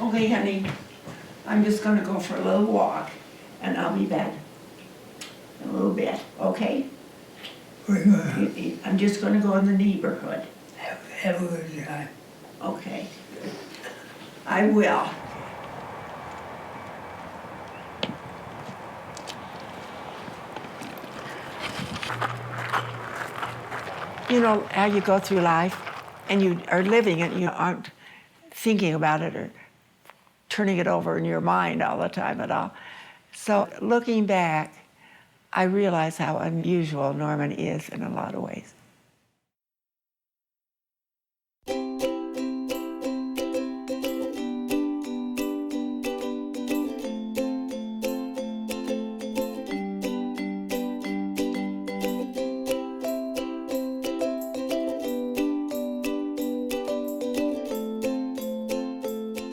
Okay, honey, I'm just gonna go for a little walk, and I'll be back in a little bit, okay? I'm just gonna go in the neighborhood. Have a good time. Okay. I will. You know how you go through life and you are living it, you aren't thinking about it or turning it over in your mind all the time at all. So looking back, I realize how unusual Norman is in a lot of ways.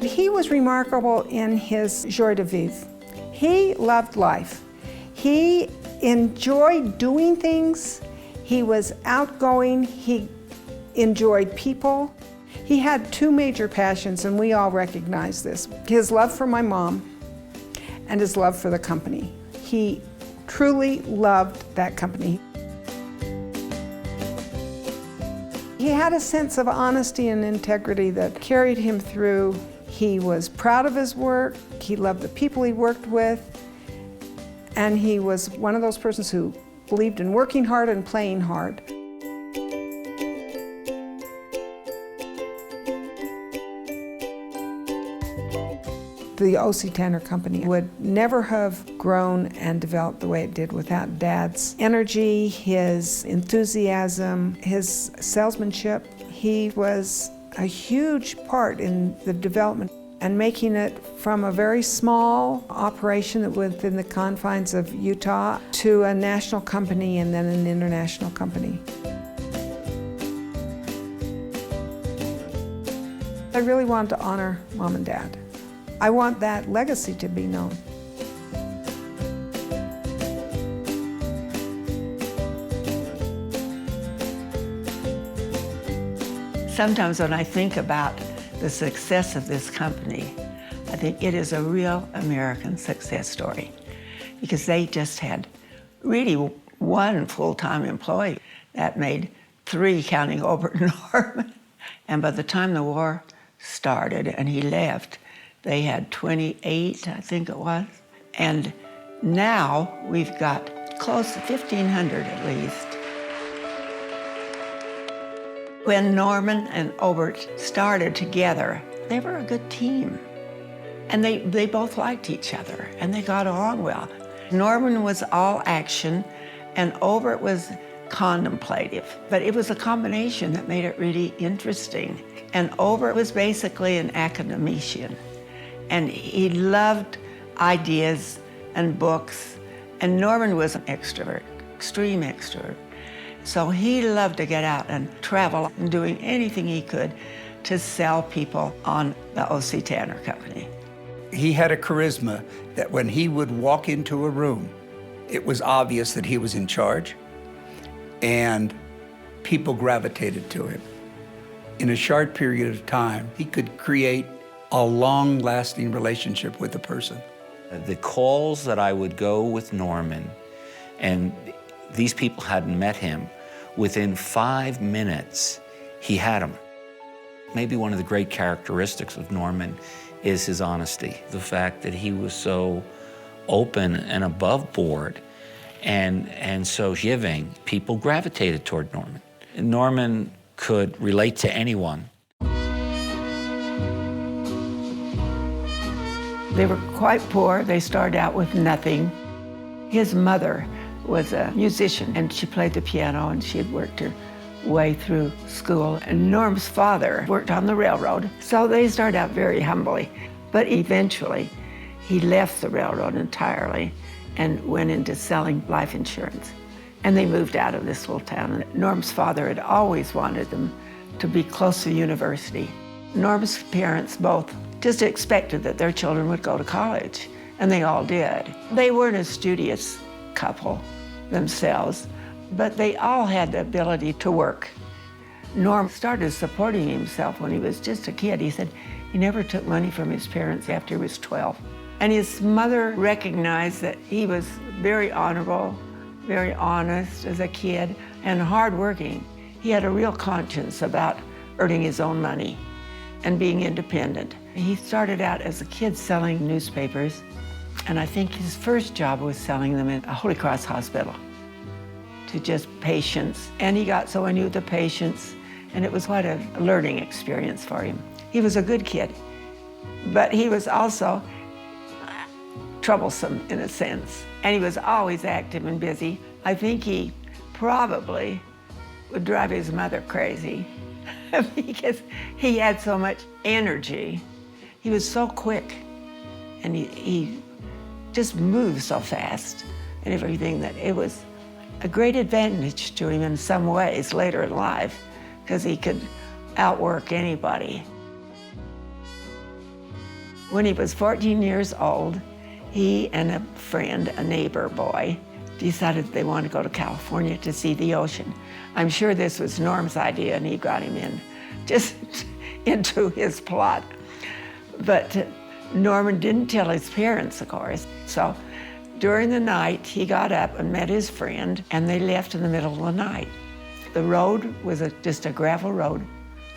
He was remarkable in his joie de vivre. He loved life. He enjoyed doing things. He was outgoing. He enjoyed people. He had two major passions, and we all recognize this. His love for my mom and his love for the company. He truly loved that company. He had a sense of honesty and integrity that carried him through. He was proud of his work, he loved the people he worked with, and he was one of those persons who believed in working hard and playing hard. The O.C. Tanner Company would never have grown and developed the way it did without Dad's energy, his enthusiasm, his salesmanship. He was a huge part in the development and making it from a very small operation within the confines of Utah to a national company and then an international company. I really wanted to honor Mom and Dad. I want that legacy to be known. Sometimes when I think about the success of this company, I think it is a real American success story because they just had really one full-time employee that made 3 counting Obert and Norman. And by the time the war started and he left, they had 28, I think it was. And now we've got close to 1,500 at least. When Norman and Obert started together, they were a good team. And they both liked each other, and they got along well. Norman was all action, and Obert was contemplative. But it was a combination that made it really interesting. And Obert was basically an academician. And he loved ideas and books. And Norman was an extrovert, extreme extrovert. So he loved to get out and travel and doing anything he could to sell people on the O.C. Tanner Company. He had a charisma that when he would walk into a room, it was obvious that he was in charge, and people gravitated to him. In a short period of time, he could create a long-lasting relationship with a person. The calls that I would go with Norman, and these people hadn't met him, within 5 minutes, he had them. Maybe one of the great characteristics of Norman is his honesty. The fact that he was so open and above board and so giving, people gravitated toward Norman. And Norman could relate to anyone. They were quite poor. They started out with nothing. His mother was a musician, and she played the piano, and she had worked her way through school. And Norm's father worked on the railroad, so they started out very humbly. But eventually, he left the railroad entirely and went into selling life insurance. And they moved out of this little town. And Norm's father had always wanted them to be close to university. Norm's parents both just expected that their children would go to college, and they all did. They weren't a studious couple themselves, but they all had the ability to work. Norm started supporting himself when he was just a kid. He said he never took money from his parents after he was 12. And his mother recognized that he was very honorable, very honest as a kid, and hardworking. He had a real conscience about earning his own money and being independent. He started out as a kid selling newspapers, and I think his first job was selling them in a Holy Cross hospital to just patients. And he got so he knew the patients, and it was quite a learning experience for him. He was a good kid, but he was also troublesome in a sense. And he was always active and busy. I think he probably would drive his mother crazy because he had so much energy. He was so quick, and he just moved so fast and everything that it was a great advantage to him in some ways later in life because he could outwork anybody. When he was 14 years old, he and a friend, a neighbor boy, decided they wanted to go to California to see the ocean. I'm sure this was Norm's idea, and he got him in, just into his plot. But Norman didn't tell his parents, of course. So during the night, he got up and met his friend, and they left in the middle of the night. The road was just a gravel road,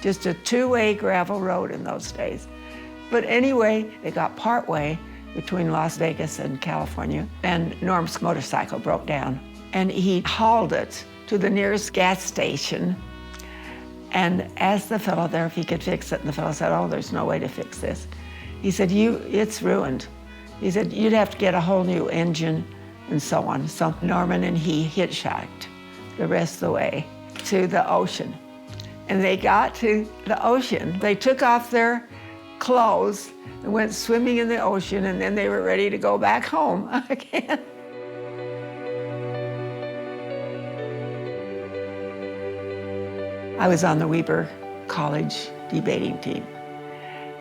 just a two-way gravel road in those days. But anyway, they got partway between Las Vegas and California, and Norm's motorcycle broke down. And he hauled it to the nearest gas station and asked the fellow there if he could fix it. And the fellow said, "Oh, there's no way to fix this." He said, "It's ruined." He said, "You'd have to get a whole new engine," and so on. So Norman and he hitchhiked the rest of the way to the ocean. And they got to the ocean. They took off their clothes and went swimming in the ocean, and then they were ready to go back home again. I was on the Weber College debating team,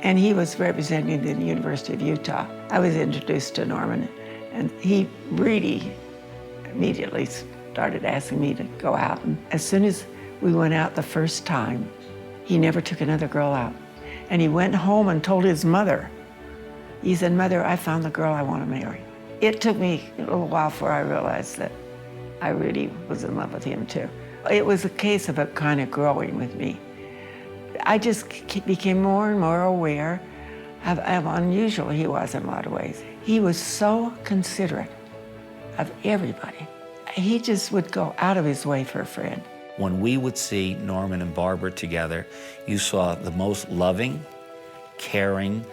and he was representing the University of Utah. I was introduced to Norman, and he really immediately started asking me to go out. And as soon as we went out the first time, he never took another girl out. And he went home and told his mother. He said, "Mother, I found the girl I want to marry." It took me a little while before I realized that I really was in love with him too. It was a case of it kind of growing with me. I just became more and more aware of how unusual he was in a lot of ways. He was so considerate of everybody. He just would go out of his way for a friend. When we would see Norman and Barbara together, you saw the most loving, caring,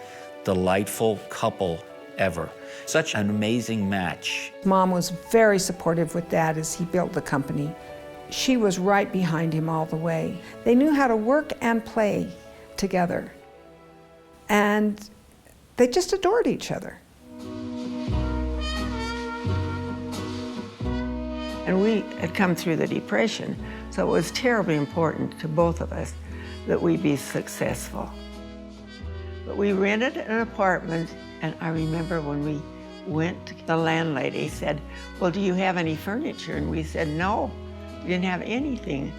delightful couple ever. Such an amazing match. Mom was very supportive with Dad as he built the company. She was right behind him all the way. They knew how to work and play together. And they just adored each other. And we had come through the Depression, so it was terribly important to both of us that we be successful. But we rented an apartment, and I remember when we went, the landlady said, "Well, do you have any furniture?" And we said, "No, we didn't have anything."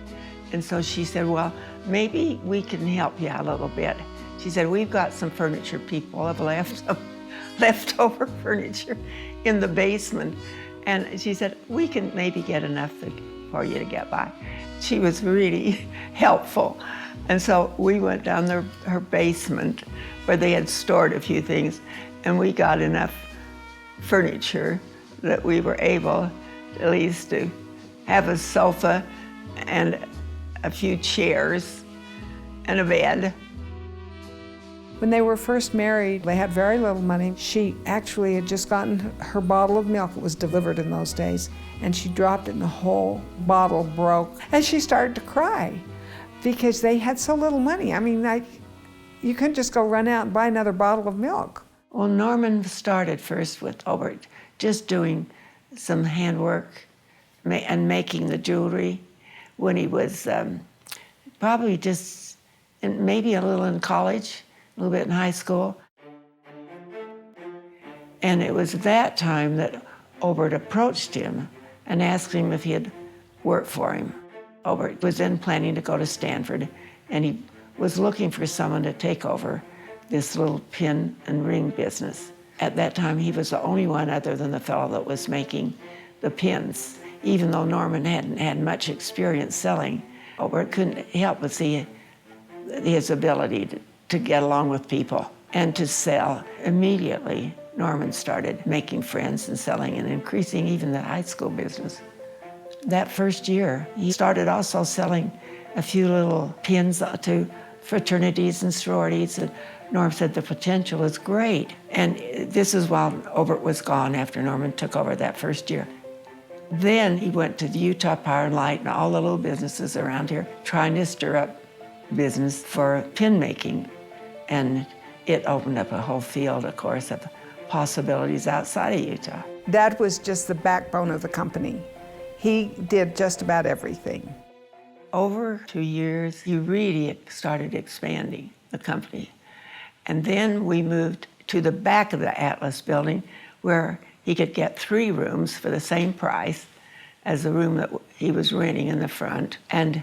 And so she said, "Well, maybe we can help you a little bit." She said, "We've got some furniture people have left some leftover furniture in the basement." And she said, "We can maybe get enough for you to get by." She was really helpful. And so we went down her basement where they had stored a few things, and we got enough furniture that we were able at least to have a sofa and a few chairs and a bed. When they were first married, they had very little money. She actually had just gotten her bottle of milk. It was delivered in those days. And she dropped it and the whole bottle broke. And she started to cry because they had so little money. I mean, you couldn't just go run out and buy another bottle of milk. Well, Norman started first with Obert, just doing some handwork and making the jewelry when he was probably just maybe a little in college, a little bit in high school. And it was that time that Obert approached him and asked him if he'd work for him. Obert was then planning to go to Stanford, and he was looking for someone to take over this little pin and ring business. At that time, he was the only one other than the fellow that was making the pins. Even though Norman hadn't had much experience selling, Obert couldn't help but see his ability to get along with people and to sell. Immediately, Norman started making friends and selling and increasing even the high school business. That first year, he started also selling a few little pins to fraternities and sororities. And Norm said the potential is great. And this is while Obert was gone after Norman took over that first year. Then he went to the Utah Power and Light and all the little businesses around here, trying to stir up business for pin making. And it opened up a whole field, of course, of possibilities outside of Utah. Dad was just the backbone of the company. He did just about everything. Over 2 years, he really started expanding the company. And then we moved to the back of the Atlas building where he could get 3 rooms for the same price as the room that he was renting in the front. And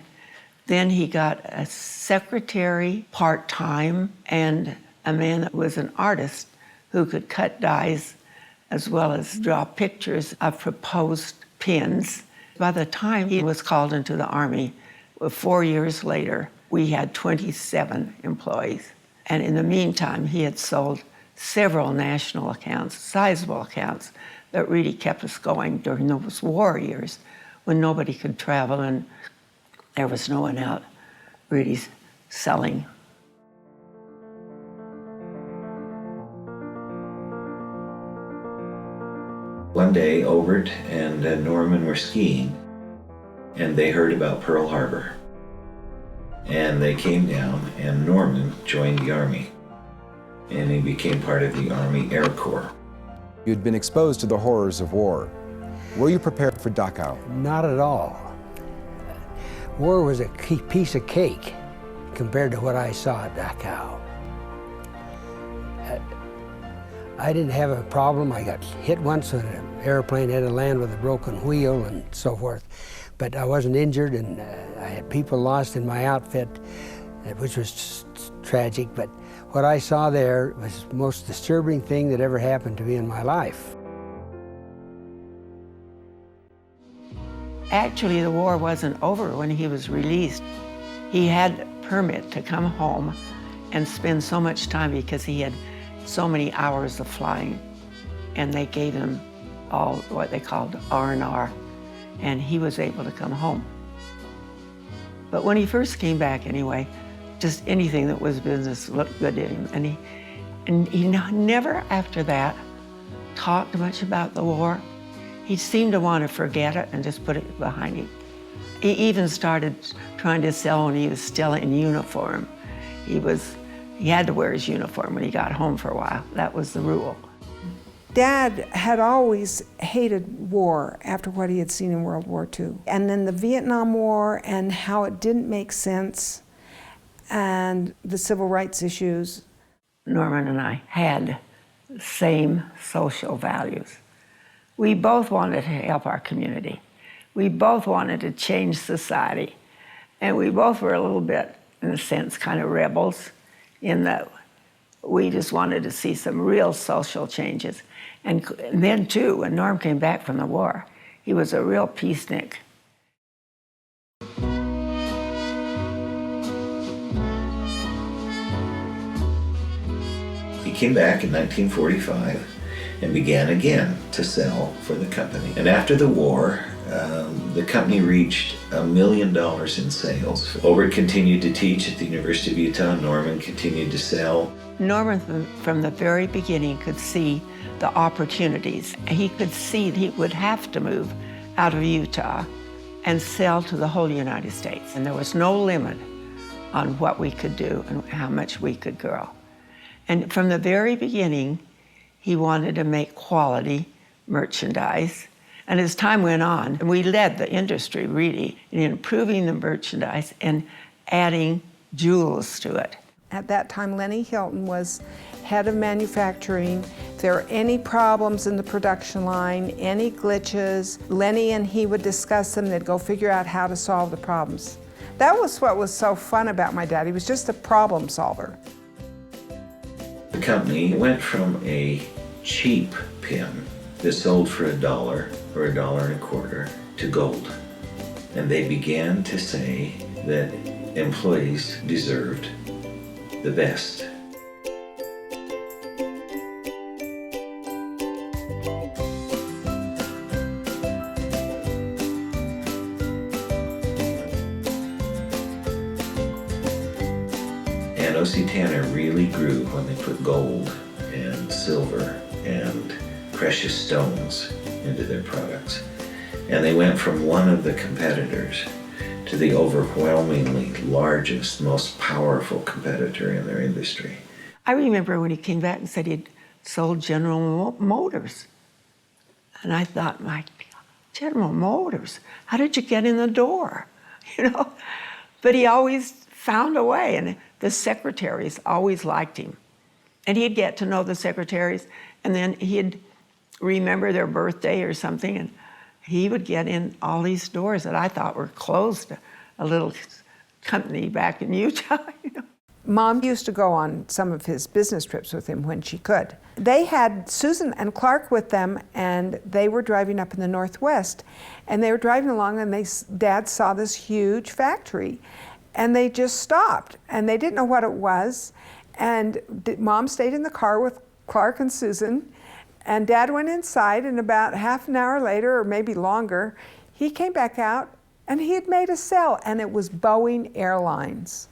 then he got a secretary part-time and a man that was an artist who could cut dies as well as draw pictures of proposed pins. By the time he was called into the Army, 4 years later, we had 27 employees. And in the meantime, he had sold several national accounts, sizable accounts, that really kept us going during those war years when nobody could travel and there was no one out really selling. One day, Obert and Norman were skiing, and they heard about Pearl Harbor. And they came down, and Norman joined the Army, and he became part of the Army Air Corps. You'd been exposed to the horrors of war. Were you prepared for Dachau? Not at all. War was a piece of cake compared to what I saw at Dachau. I didn't have a problem. I got hit once when an airplane had to land with a broken wheel and so forth. But I wasn't injured, and I had people lost in my outfit, which was tragic. But what I saw there was the most disturbing thing that ever happened to me in my life. Actually, the war wasn't over when he was released. He had a permit to come home and spend so much time because he had so many hours of flying. And they gave him all what they called R&R, and he was able to come home. But when he first came back anyway, just anything that was business looked good to him. And he never after that talked much about the war. He seemed to want to forget it and just put it behind him. He even started trying to sell when he was still in uniform. He had to wear his uniform when he got home for a while. That was the rule. Dad had always hated war after what he had seen in World War II. And then the Vietnam War and how it didn't make sense and the civil rights issues. Norman and I had the same social values. We both wanted to help our community. We both wanted to change society. And we both were a little bit, in a sense, kind of rebels in that we just wanted to see some real social changes. And then, too, when Norm came back from the war, he was a real peacenik. He came back in 1945 and began again to sell for the company. And after the war, the company reached $1 million in sales. Obert continued to teach at the University of Utah. Norman continued to sell. Norman, from the very beginning, could see the opportunities. He could see he would have to move out of Utah and sell to the whole United States. And there was no limit on what we could do and how much we could grow. And from the very beginning, he wanted to make quality merchandise. And as time went on, we led the industry really in improving the merchandise and adding jewels to it. At that time, Lenny Hilton was head of manufacturing. If there were any problems in the production line, any glitches, Lenny and he would discuss them. They'd go figure out how to solve the problems. That was what was so fun about my dad. He was just a problem solver. The company went from a cheap pen that sold for $1 or $1.25 to gold. And they began to say that employees deserved the best. And O.C. Tanner really grew when they put gold and silver and precious stones into their products. And they went from one of the competitors to the overwhelmingly largest, most powerful competitor in their industry. I remember when he came back and said he'd sold General Motors. And I thought, my God, General Motors, how did you get in the door? You know? But he always found a way, and the secretaries always liked him. And he'd get to know the secretaries, and then he'd remember their birthday or something, and he would get in all these doors that I thought were closed to a little company back in Utah. You know? Mom used to go on some of his business trips with him when she could. They had Susan and Clark with them, and they were driving up in the Northwest, and they were driving along, and Dad saw this huge factory, and they just stopped, and they didn't know what it was, and Mom stayed in the car with Clark and Susan, and Dad went inside, and about half an hour later, or maybe longer, he came back out, and he had made a sale, and it was Boeing Airlines.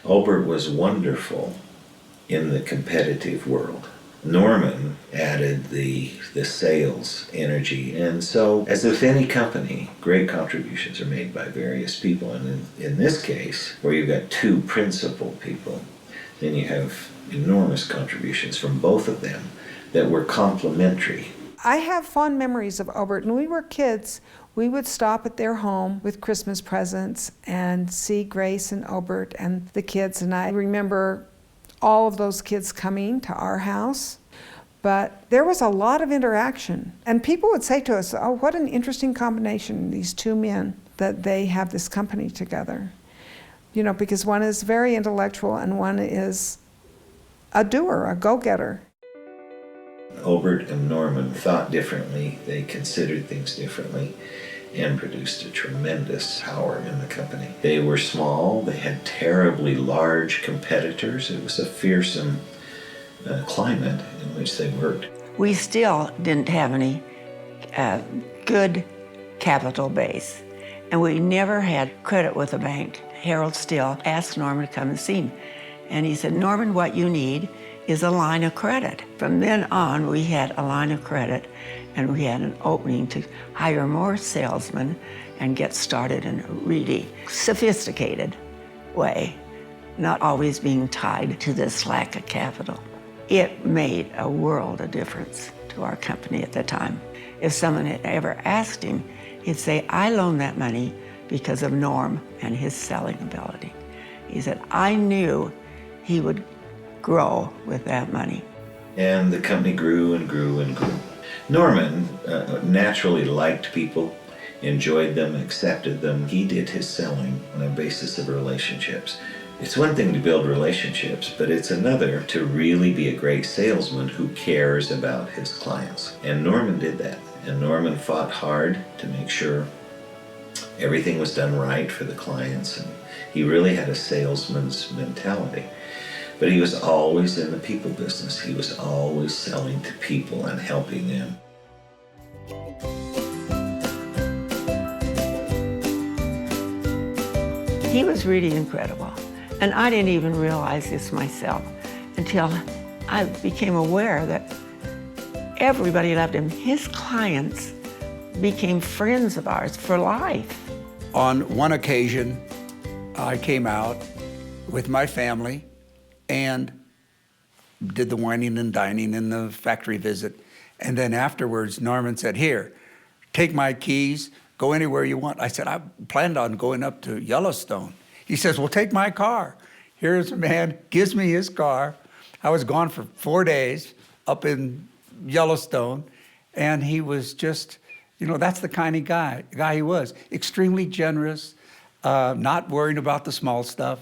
Obert was wonderful in the competitive world. Norman added the sales energy, and so, as with any company, great contributions are made by various people, and in this case, where you've got two principal people, then you have enormous contributions from both of them that were complementary. I have fond memories of Obert. When we were kids, we would stop at their home with Christmas presents and see Grace and Obert and the kids, and I remember all of those kids coming to our house. But there was a lot of interaction, and people would say to us, oh, what an interesting combination, these two men, that they have this company together. You know, because one is very intellectual and one is a doer, a go-getter. Obert and Norman thought differently, they considered things differently, and produced a tremendous power in the company. They were small, they had terribly large competitors. It was a fearsome climate in which they worked. We still didn't have any good capital base, and we never had credit with a bank. Harold Still asked Norman to come and see him, and he said, Norman, what you need is a line of credit. From then on, we had a line of credit, and we had an opening to hire more salesmen and get started in a really sophisticated way, not always being tied to this lack of capital. It made a world of difference to our company at the time. If someone had ever asked him, he'd say, I loaned that money because of Norm and his selling ability. He said, I knew he would grow with that money. And the company grew and grew and grew. Norman naturally liked people, enjoyed them, accepted them. He did his selling on a basis of relationships. It's one thing to build relationships, but it's another to really be a great salesman who cares about his clients. And Norman did that. And Norman fought hard to make sure everything was done right for the clients. And he really had a salesman's mentality. But he was always in the people business. He was always selling to people and helping them. He was really incredible. And I didn't even realize this myself until I became aware that everybody loved him. His clients became friends of ours for life. On one occasion, I came out with my family and did the wining and dining and the factory visit. And then afterwards, Norman said, here, take my keys, go anywhere you want. I said, I planned on going up to Yellowstone. He says, well, take my car. Here's a man, gives me his car. I was gone for 4 days up in Yellowstone, and he was just, that's the kind of guy he was. Extremely generous, not worrying about the small stuff.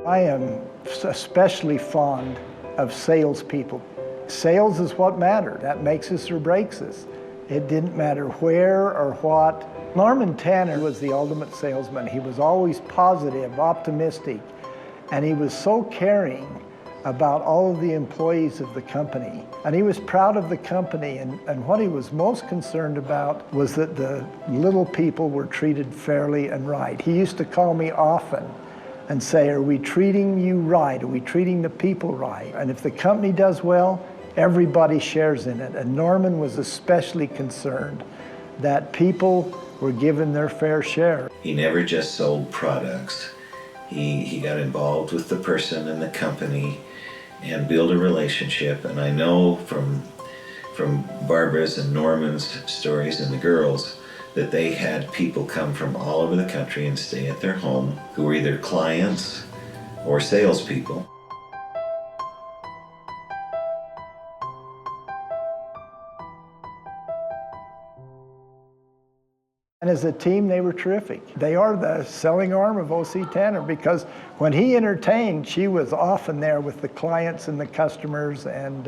I am especially fond of salespeople. Sales is what mattered. That makes us or breaks us. It didn't matter where or what. Norman Tanner was the ultimate salesman. He was always positive, optimistic, and he was so caring about all of the employees of the company. And he was proud of the company, and what he was most concerned about was that the little people were treated fairly and right. He used to call me often and say, are we treating you right? Are we treating the people right? And if the company does well, everybody shares in it. And Norman was especially concerned that people were given their fair share. He never just sold products. He got involved with the person and the company and built a relationship. And I know from Barbara's and Norman's stories and the girls that they had people come from all over the country and stay at their home who were either clients or salespeople. And as a team, they were terrific. They are the selling arm of O.C. Tanner, because when he entertained, she was often there with the clients and the customers, and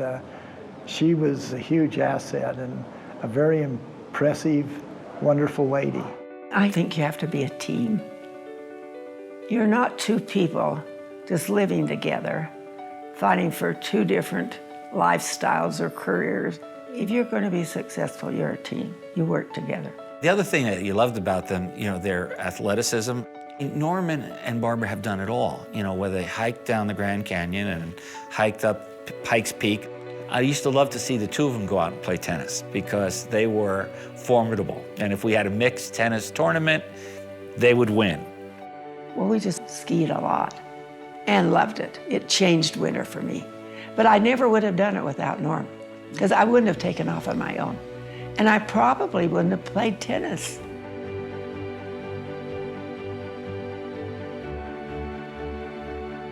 she was a huge asset and a very impressive, wonderful lady. I think you have to be a team. You're not two people just living together, fighting for two different lifestyles or careers. If you're going to be successful, you're a team. You work together. The other thing that you loved about them, their athleticism. Norman and Barbara have done it all. Whether they hiked down the Grand Canyon and hiked up Pikes Peak. I used to love to see the two of them go out and play tennis because they were formidable. And if we had a mixed tennis tournament, they would win. Well, we just skied a lot and loved it. It changed winter for me. But I never would have done it without Norm, because I wouldn't have taken off on my own. And I probably wouldn't have played tennis.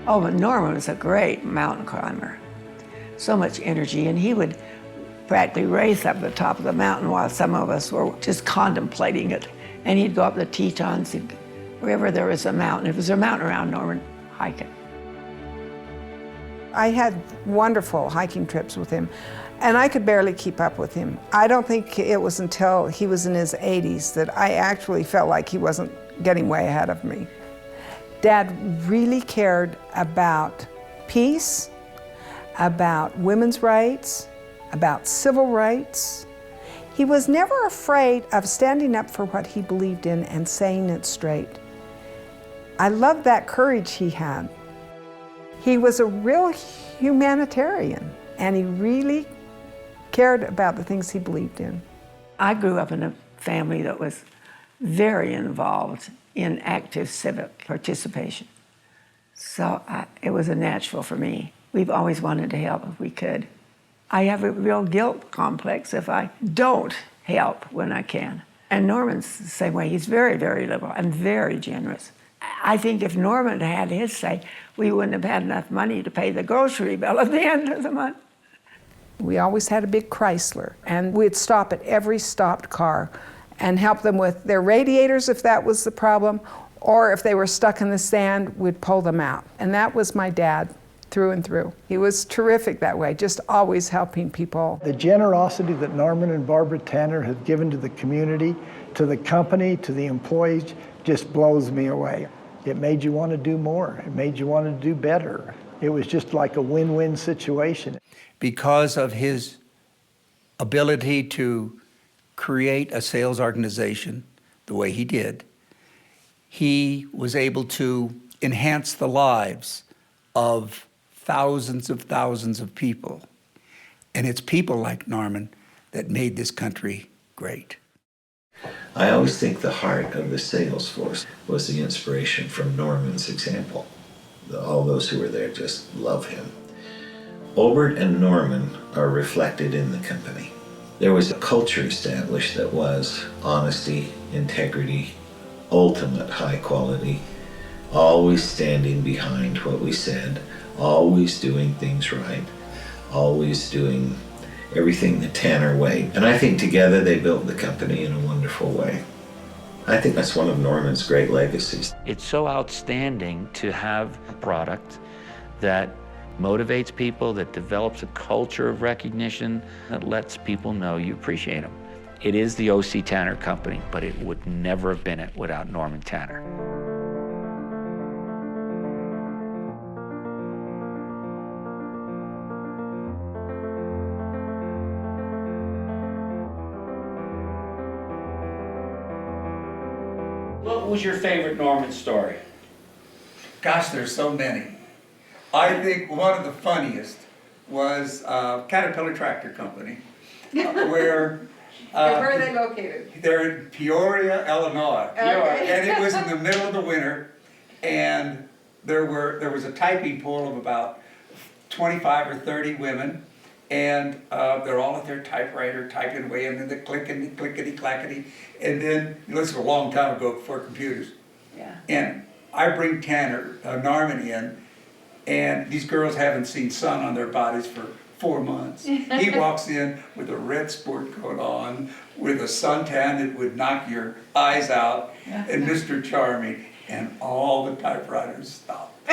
Oh, but Norman was a great mountain climber. So much energy, and he would practically race up the top of the mountain while some of us were just contemplating it. And he'd go up the Tetons, wherever there was a mountain. If there was a mountain around Norman, hike it. I had wonderful hiking trips with him, and I could barely keep up with him. I don't think it was until he was in his 80s that I actually felt like he wasn't getting way ahead of me. Dad really cared about peace, about women's rights, about civil rights. He was never afraid of standing up for what he believed in and saying it straight. I loved that courage he had. He was a real humanitarian, and he really cared about the things he believed in. I grew up in a family that was very involved in active civic participation. So it was a natural for me. We've always wanted to help if we could. I have a real guilt complex if I don't help when I can. And Norman's the same way. He's very, very liberal and very generous. I think if Norman had his say, we wouldn't have had enough money to pay the grocery bill at the end of the month. We always had a big Chrysler, and we'd stop at every stopped car and help them with their radiators if that was the problem, or if they were stuck in the sand, we'd pull them out. And that was my dad through and through. He was terrific that way, just always helping people. The generosity that Norman and Barbara Tanner have given to the community, to the company, to the employees, just blows me away. It made you want to do more. It made you want to do better. It was just like a win-win situation. Because of his ability to create a sales organization the way he did, he was able to enhance the lives of thousands of people. And it's people like Norman that made this country great. I always think the heart of the sales force was the inspiration from Norman's example. All those who were there just love him. Obert and Norman are reflected in the company. There was a culture established that was honesty, integrity, ultimate high quality, always standing behind what we said, always doing things right, always doing everything the Tanner way. And I think together they built the company in a wonderful way. I think that's one of Norman's great legacies. It's so outstanding to have a product that motivates people, that develops a culture of recognition, that lets people know you appreciate them. It is the O.C. Tanner Company, but it would never have been it without Norman Tanner. What was your favorite Norman story? Gosh, there's so many. I think one of the funniest was Caterpillar Tractor Company, where Where are they located? they're in Peoria, Illinois. Okay. And it was in the middle of the winter, and there was a typing pool of about 25 or 30 women, and they're all at their typewriter typing away, and then the clickety, clickety, clackety, and then, this was a long time ago before computers. Yeah. And I bring Norman in, and these girls haven't seen sun on their bodies for 4 months. He walks in with a red sport coat on, with a suntan that would knock your eyes out, and Mr. Charming, and all the typewriters stopped.